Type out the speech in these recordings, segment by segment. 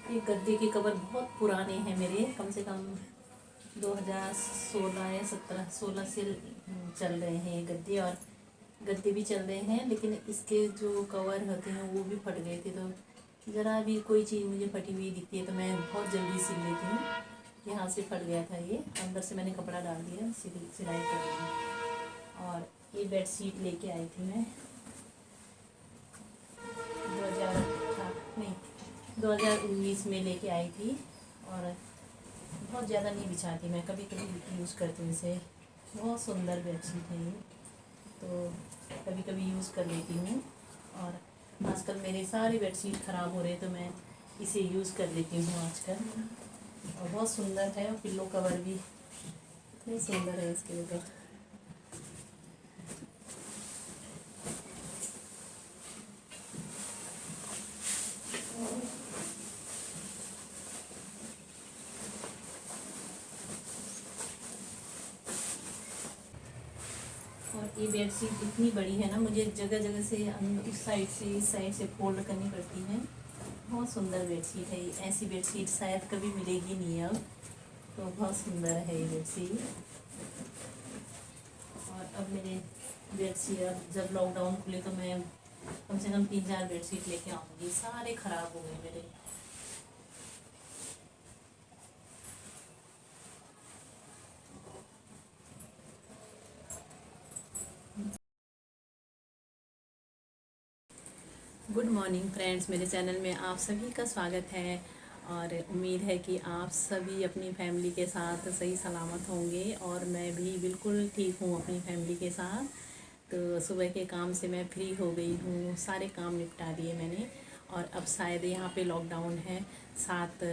ये गद्दे के कवर बहुत पुराने हैं मेरे, कम से कम 2016 या 16 से चल रहे हैं ये गद्दे। और गद्दे भी चल रहे हैं, लेकिन इसके जो कवर होते हैं वो भी फट गए थे। तो ज़रा भी कोई चीज़ मुझे फटी हुई दिखती है तो मैं बहुत जल्दी सिल लेती हूँ। यहाँ से फट गया था ये, अंदर से मैंने कपड़ा डाल दिया, सिलाई कर रही हूँ। और ये बेड शीट लेके आई थी मैं 2019 में लेके आई थी। और बहुत ज़्यादा नहीं बिछाती मैं, कभी कभी यूज़ करती हूँ इसे। बहुत सुंदर बेडशीट है ये, तो कभी कभी यूज़ कर लेती हूँ। और आजकल मेरे सारे बेडशीट ख़राब हो रहे हैं तो मैं इसे यूज़ कर लेती हूँ आजकल। और बहुत सुंदर है, और पिल्लो कवर भी इतने सुंदर है इसके ऊपर। और ये बेडशीट इतनी बड़ी है ना, मुझे जगह जगह से उस साइड से इस साइड से फोल्ड करनी पड़ती है। बहुत सुंदर बेडशीट है ये, ऐसी बेडशीट शायद कभी मिलेगी नहीं अब। तो बहुत सुंदर है ये बेडशीट। और अब मेरे बेडशीट, अब जब लॉकडाउन खुले तो मैं कम से कम 3-4 बेडशीट लेके आऊँगी, सारे ख़राब हो गए मेरे। गुड मॉर्निंग फ्रेंड्स, मेरे चैनल में आप सभी का स्वागत है। और उम्मीद है कि आप सभी अपनी फैमिली के साथ सही सलामत होंगे, और मैं भी बिल्कुल ठीक हूँ अपनी फैमिली के साथ। तो सुबह के काम से मैं फ्री हो गई हूँ, सारे काम निपटा दिए मैंने। और अब शायद यहाँ पे लॉकडाउन है, 7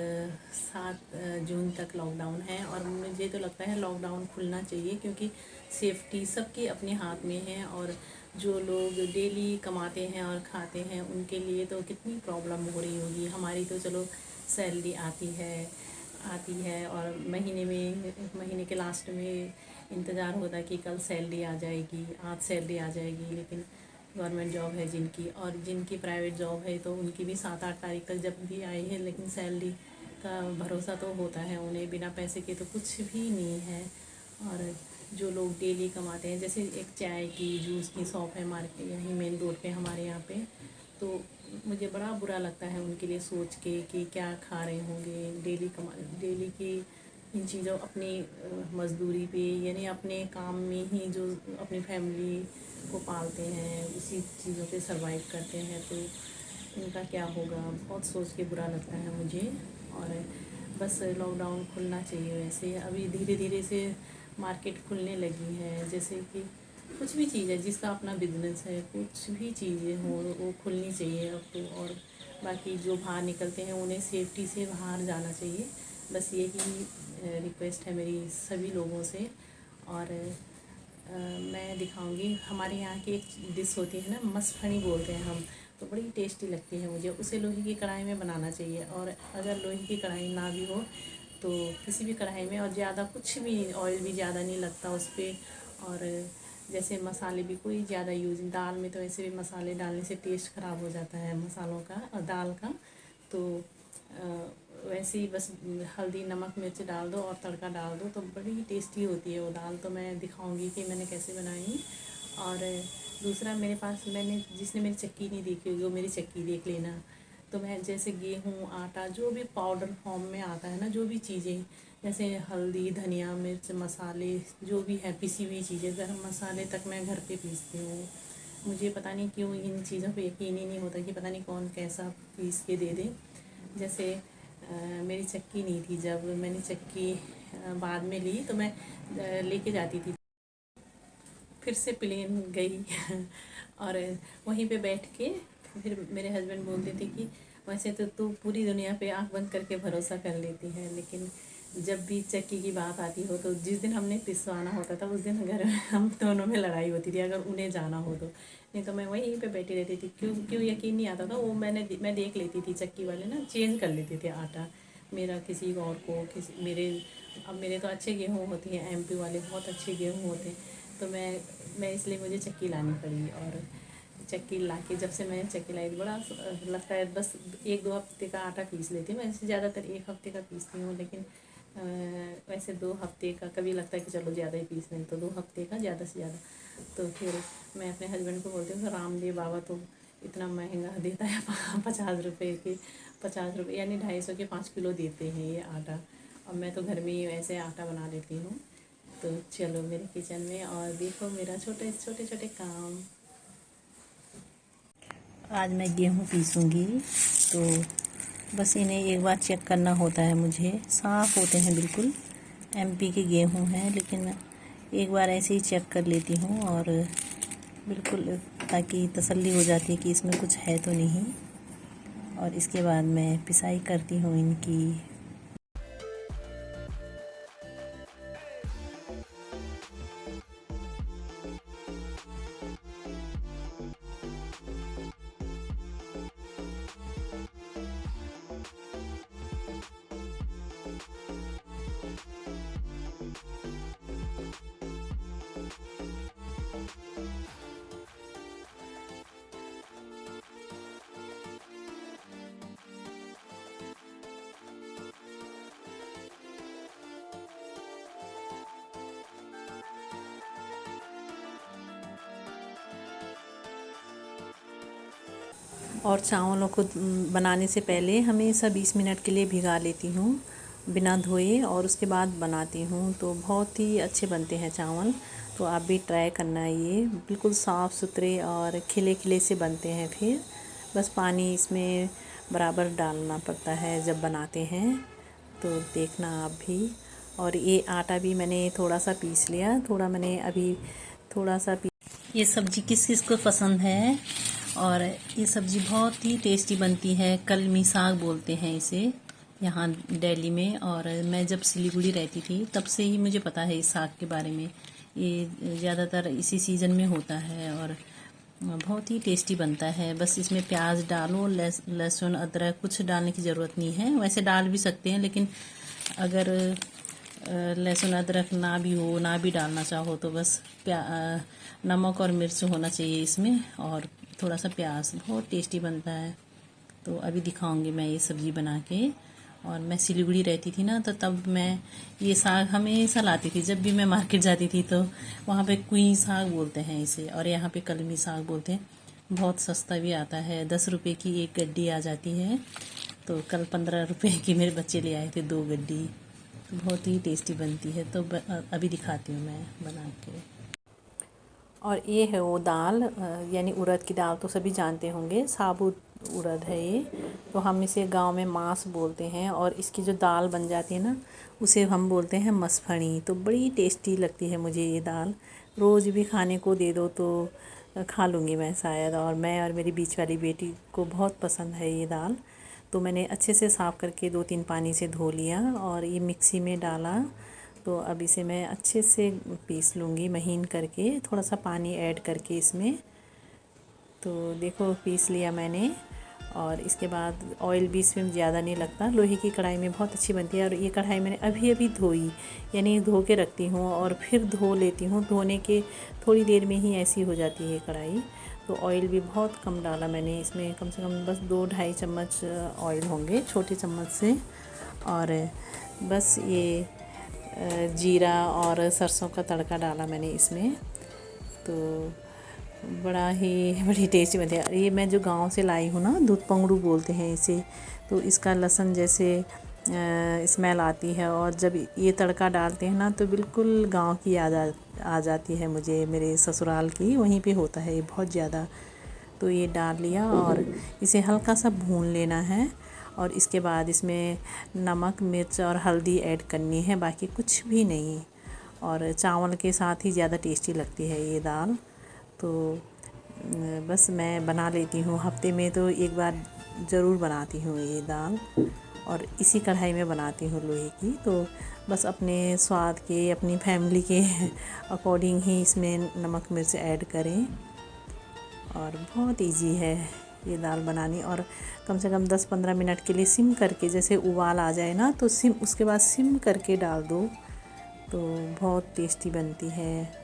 जून तक लॉकडाउन है। और मुझे तो लगता है लॉकडाउन खुलना चाहिए, क्योंकि सेफ्टी सबके अपने हाथ में है। और जो लोग डेली कमाते हैं और खाते हैं उनके लिए तो कितनी प्रॉब्लम हो रही होगी। हमारी तो चलो सैलरी आती है और महीने के लास्ट में इंतज़ार होता है कि कल सैलरी आ जाएगी, आज सैलरी आ जाएगी। लेकिन गवर्नमेंट जॉब है जिनकी, और जिनकी प्राइवेट जॉब है तो उनकी भी 7-8 तारीख तक जब भी आई है, लेकिन सैलरी का भरोसा तो होता है उन्हें, बिना पैसे के तो कुछ भी नहीं है। और जो लोग डेली कमाते हैं, जैसे एक चाय की जूस की शॉप है मार्केट यहीं मेन रोड पे हमारे यहाँ पे, तो मुझे बड़ा बुरा लगता है उनके लिए सोच के कि क्या खा रहे होंगे डेली की इन चीज़ों, अपनी मजदूरी पे, यानी अपने काम में ही जो अपनी फैमिली को पालते हैं उसी चीज़ों पे सरवाइव करते हैं, तो इनका क्या होगा, बहुत सोच के बुरा लगता है मुझे। और बस लॉकडाउन खुलना चाहिए। वैसे अभी धीरे धीरे से मार्केट खुलने लगी है, जैसे कि कुछ भी चीज़ है जिसका अपना बिजनेस है, कुछ भी चीज़ें हो वो खुलनी चाहिए अब तो। और बाकी जो बाहर निकलते हैं उन्हें सेफ्टी से बाहर जाना चाहिए, बस यही रिक्वेस्ट है मेरी सभी लोगों से। और मैं दिखाऊंगी, हमारे यहाँ की एक डिश होती है ना, मसफणी बोलते हैं हम, तो बड़ी टेस्टी लगती है मुझे। उसे लोहे की कढ़ाई में बनाना चाहिए, और अगर लोहे की कढ़ाई ना भी हो तो किसी भी कढ़ाई में, और ज़्यादा कुछ भी ऑयल भी ज़्यादा नहीं लगता उस पर। और जैसे मसाले भी कोई ज़्यादा यूज, दाल में तो ऐसे भी मसाले डालने से टेस्ट ख़राब हो जाता है मसालों का और दाल का। तो वैसे ही बस हल्दी नमक मिर्च डाल दो और तड़का डाल दो तो बड़ी टेस्टी होती है वो दाल। तो मैं दिखाऊंगी कि मैंने कैसे बनाई। और दूसरा, मेरे पास, मैंने जिसने मेरी चक्की नहीं देखी होगी वो मेरी चक्की देख लेना। तो मैं जैसे गेहूँ आटा जो भी पाउडर फॉर्म में आता है ना, जो भी चीज़ें, जैसे हल्दी धनिया मिर्च मसाले जो भी है, पिसी हुई चीज़ें, गरम मसाले तक मैं घर पे पीसती हूँ। मुझे पता नहीं क्यों इन चीज़ों पे यकीन ही नहीं होता कि पता नहीं कौन कैसा पीस के दे दे। जैसे मेरी चक्की नहीं थी, जब मैंने चक्की बाद में ली तो मैं लेके जाती थी, फिर से प्लेन गई और वहीं पे बैठ के फिर मेरे हस्बैंड बोलते थे कि वैसे तो तू पूरी दुनिया पे आंख बंद करके भरोसा कर लेती है, लेकिन जब भी चक्की की बात आती हो तो जिस दिन हमने पिसवाना होता था उस दिन घर में हम दोनों में लड़ाई होती थी, अगर उन्हें जाना हो तो। नहीं तो मैं वहीं पे बैठी रहती थी। क्यों क्यों यकीन नहीं आता था वो, मैं देख लेती थी चक्की वाले ना चेंज कर लेते थे आटा मेरा किसी और को, किसी मेरे, अब मेरे तो अच्छे गेहूँ होते हैं, एमपी वाले बहुत अच्छे गेहूँ होते हैं, तो मैं इसलिए मुझे चक्की लानी पड़ी। और चक्की ला के, जब से मैं चक्की लाई बड़ा लगता है, बस 1-2 हफ्ते का आटा पीस लेती हूँ। वैसे ज़्यादातर 1 हफ्ते का पीसती हूँ, लेकिन वैसे 2 हफ्ते का कभी लगता है कि चलो ज़्यादा ही पीस लें, तो 2 हफ्ते का ज़्यादा से ज़्यादा। तो फिर मैं अपने हस्बैंड को बोलती हूँ, रामदेव बाबा तो इतना महंगा देता है 50 रुपये के, 50 रुपये यानी 250 के 5 किलो देते हैं ये आटा। और मैं तो घर में ही ऐसे आटा बना लेती हूँ। तो चलो मेरे किचन में, और देखो मेरा छोटे छोटे छोटे काम। आज मैं गेहूँ पीसूँगी, तो बस इन्हें एक बार चेक करना होता है मुझे। साफ़ होते हैं बिल्कुल, एमपी के गेहूँ हैं, लेकिन एक बार ऐसे ही चेक कर लेती हूँ, और बिल्कुल ताकि तसल्ली हो जाती है कि इसमें कुछ है तो नहीं। और इसके बाद मैं पिसाई करती हूँ इनकी। और चावलों को बनाने से पहले हमेशा 20 मिनट के लिए भिगा लेती हूँ बिना धोए, और उसके बाद बनाती हूँ, तो बहुत ही अच्छे बनते हैं चावल। तो आप भी ट्राई करना, ये बिल्कुल साफ़ सुथरे और खिले खिले से बनते हैं। फिर बस पानी इसमें बराबर डालना पड़ता है जब बनाते हैं, तो देखना आप भी। और ये आटा भी मैंने थोड़ा सा पीस लिया, थोड़ा मैंने अभी थोड़ा सा ये सब्ज़ी किस किस को पसंद है, और ये सब्ज़ी बहुत ही टेस्टी बनती है। कलमी साग बोलते हैं इसे यहाँ दिल्ली में, और मैं जब सिलीगुड़ी रहती थी तब से ही मुझे पता है इस साग के बारे में। ये ज़्यादातर इसी सीज़न में होता है, और बहुत ही टेस्टी बनता है। बस इसमें प्याज डालो, लहसुन अदरक कुछ डालने की ज़रूरत नहीं है। वैसे डाल भी सकते हैं, लेकिन अगर लहसुन अदरक ना भी हो, ना भी डालना चाहो, तो बस नमक और मिर्च होना चाहिए इसमें, और थोड़ा सा प्याज। बहुत टेस्टी बनता है। तो अभी दिखाऊंगी मैं ये सब्ज़ी बना के। और मैं सिलीगुड़ी रहती थी ना, तो तब मैं ये साग हमेशा लाती थी। जब भी मैं मार्केट जाती थी तो वहाँ पे कुई साग बोलते हैं इसे, और यहाँ पे कलमी साग बोलते हैं। बहुत सस्ता भी आता है, 10 रुपये की एक गड्डी आ जाती है। तो कल 15 रुपये की मेरे बच्चे ले आए थे 2 गड्डी। तो बहुत ही टेस्टी बनती है। तो अभी दिखाती हूँ मैं बना के। और ये है वो दाल, यानी उड़द की दाल तो सभी जानते होंगे, साबुत उड़द है ये। तो हम इसे गांव में मास बोलते हैं, और इसकी जो दाल बन जाती है ना, उसे हम बोलते हैं मसफणी। तो बड़ी टेस्टी लगती है मुझे ये दाल। रोज़ भी खाने को दे दो तो खा लूँगी मैं शायद। और मैं और मेरी बीच वाली बेटी को बहुत पसंद है ये दाल। तो मैंने अच्छे से साफ़ करके 2-3 पानी से धो लिया, और ये मिक्सी में डाला। तो अब इसे मैं अच्छे से पीस लूँगी महीन करके, थोड़ा सा पानी ऐड करके इसमें। तो देखो पीस लिया मैंने। और इसके बाद ऑयल भी इसमें ज़्यादा नहीं लगता, लोहे की कढ़ाई में बहुत अच्छी बनती है। और ये कढ़ाई मैंने अभी अभी धोई, यानी धो के रखती हूँ और फिर धो लेती हूँ। धोने के थोड़ी देर में ही ऐसी हो जाती है कढ़ाई। तो ऑयल भी बहुत कम डाला मैंने इसमें, कम से कम बस 2-2.5 चम्मच ऑयल होंगे, छोटे चम्मच से। और बस ये जीरा और सरसों का तड़का डाला मैंने इसमें। तो बड़ी टेस्टी बनती है। ये मैं जो गांव से लाई हूँ ना, दूध पंगड़ू बोलते हैं इसे। तो इसका लहसुन जैसे स्मेल आती है, और जब ये तड़का डालते हैं ना, तो बिल्कुल गांव की याद आ जाती है मुझे, मेरे ससुराल की। वहीं पे होता है ये बहुत ज़्यादा। तो ये डाल लिया, और इसे हल्का सा भून लेना है। और इसके बाद इसमें नमक मिर्च और हल्दी ऐड करनी है, बाकी कुछ भी नहीं। और चावल के साथ ही ज़्यादा टेस्टी लगती है ये दाल। तो बस मैं बना लेती हूँ, हफ्ते में तो एक बार ज़रूर बनाती हूँ ये दाल। और इसी कढ़ाई में बनाती हूँ लोहे की। तो बस अपने स्वाद के, अपनी फैमिली के अकॉर्डिंग ही इसमें नमक मिर्च ऐड करें। और बहुत इजी है ये दाल बनानी। और कम से कम 10-15 मिनट के लिए सिम करके, जैसे उबाल आ जाए ना, तो सिम, उसके बाद सिम करके डाल दो, तो बहुत टेस्टी बनती है।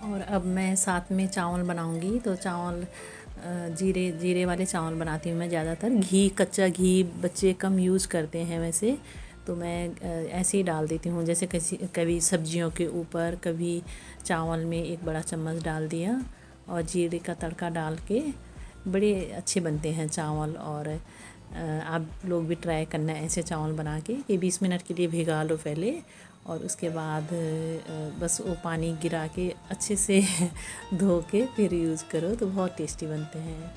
और अब मैं साथ में चावल बनाऊंगी। तो चावल जीरे जीरे वाले चावल बनाती हूँ मैं ज़्यादातर। घी, कच्चा घी बच्चे कम यूज़ करते हैं वैसे, तो मैं ऐसे ही डाल देती हूँ। जैसे कभी सब्जियों के ऊपर, कभी चावल में एक बड़ा चम्मच डाल दिया और जीरे का तड़का डाल के बड़े अच्छे बनते हैं चावल। और आप लोग भी ट्राई करना ऐसे चावल बना के कि 20 मिनट के लिए भिगा लो पहले, और उसके बाद बस वो पानी गिरा के अच्छे से धो के फिर यूज़ करो तो बहुत टेस्टी बनते हैं।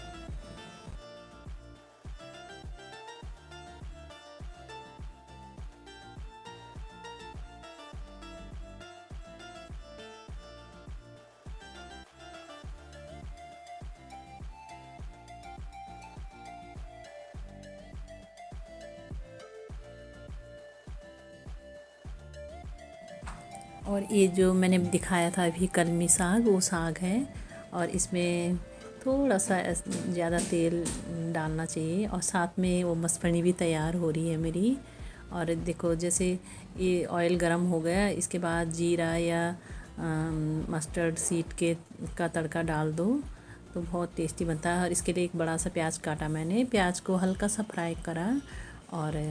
और ये जो मैंने दिखाया था अभी कलमी साग, वो साग है। और इसमें थोड़ा सा ज़्यादा तेल डालना चाहिए। और साथ में वो मसफणी भी तैयार हो रही है मेरी। और देखो जैसे ये ऑयल गरम हो गया, इसके बाद जीरा या मस्टर्ड सीड के का तड़का डाल दो तो बहुत टेस्टी बनता है। और इसके लिए एक बड़ा सा प्याज काटा मैंने, प्याज को हल्का सा फ्राई करा और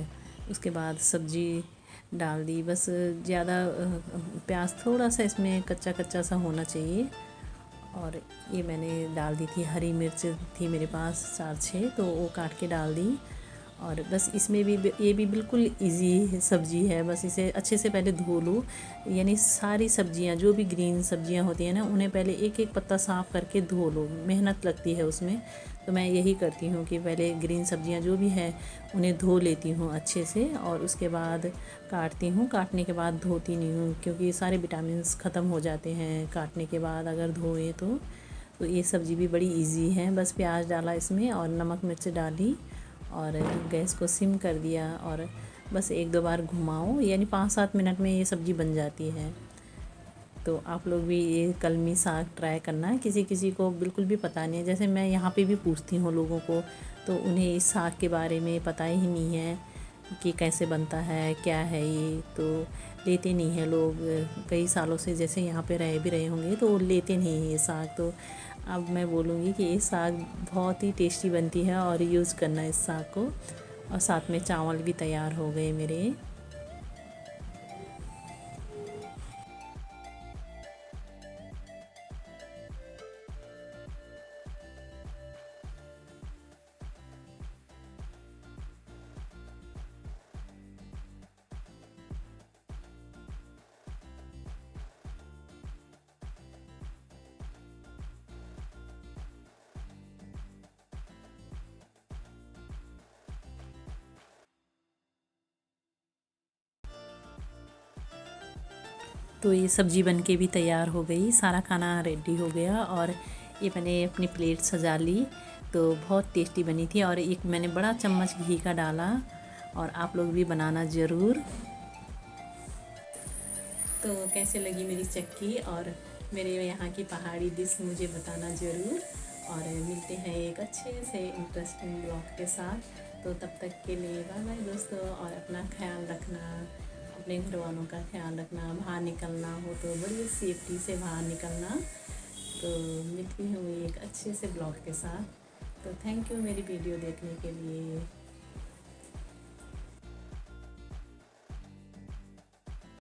उसके बाद सब्ज़ी डाल दी। बस ज़्यादा प्याज थोड़ा सा इसमें कच्चा कच्चा सा होना चाहिए। और ये मैंने डाल दी थी, हरी मिर्च थी मेरे पास 4-6, तो वो काट के डाल दी। और बस इसमें भी ये भी बिल्कुल इजी सब्ज़ी है। बस इसे अच्छे से पहले धो लो, यानी सारी सब्जियां जो भी ग्रीन सब्जियां होती हैं ना, उन्हें पहले एक एक पत्ता साफ़ करके धो लो। मेहनत लगती है उसमें, तो मैं यही करती हूँ कि पहले ग्रीन सब्जियां जो भी हैं उन्हें धो लेती हूँ अच्छे से, और उसके बाद काटती हूँ। काटने के बाद धोती नहीं हूँ क्योंकि सारे विटामिन्स ख़त्म हो जाते हैं काटने के बाद अगर धोए तो ये सब्ज़ी भी बड़ी इजी है। बस प्याज डाला इसमें और नमक मिर्च डाली और गैस को सिम कर दिया और बस 1-2 बार घुमाओ, यानी 5-7 मिनट में ये सब्ज़ी बन जाती है। तो आप लोग भी ये कलमी साग ट्राई करना। किसी किसी को बिल्कुल भी पता नहीं है, जैसे मैं यहाँ पे भी पूछती हूँ लोगों को, तो उन्हें इस साग के बारे में पता ही नहीं है कि कैसे बनता है, क्या है ये, तो लेते नहीं हैं लोग। कई सालों से जैसे यहाँ पे रह भी रहे होंगे तो लेते नहीं हैं ये साग। तो अब मैं बोलूँगी कि ये साग बहुत ही टेस्टी बनती है और यूज़ करना इस साग को। और साथ में चावल भी तैयार हो गए मेरे। तो ये सब्ज़ी बन के भी तैयार हो गई, सारा खाना रेडी हो गया और ये मैंने अपनी प्लेट सजा ली। तो बहुत टेस्टी बनी थी और एक मैंने बड़ा चम्मच घी का डाला, और आप लोग भी बनाना ज़रूर। तो कैसे लगी मेरी चक्की और मेरे यहाँ की पहाड़ी डिश मुझे बताना ज़रूर। और मिलते हैं एक अच्छे से इंटरेस्टिंग ब्लॉग के साथ। तो तब तक के लिए बाय बाय दोस्तों, और अपना ख्याल रखना, अपने घर वालों का ख्याल रखना। बाहर निकलना हो तो बड़ी सेफ्टी से बाहर निकलना। तो मिलती हूँ एक अच्छे से ब्लॉग के साथ। तो थैंक यू मेरी वीडियो देखने के लिए।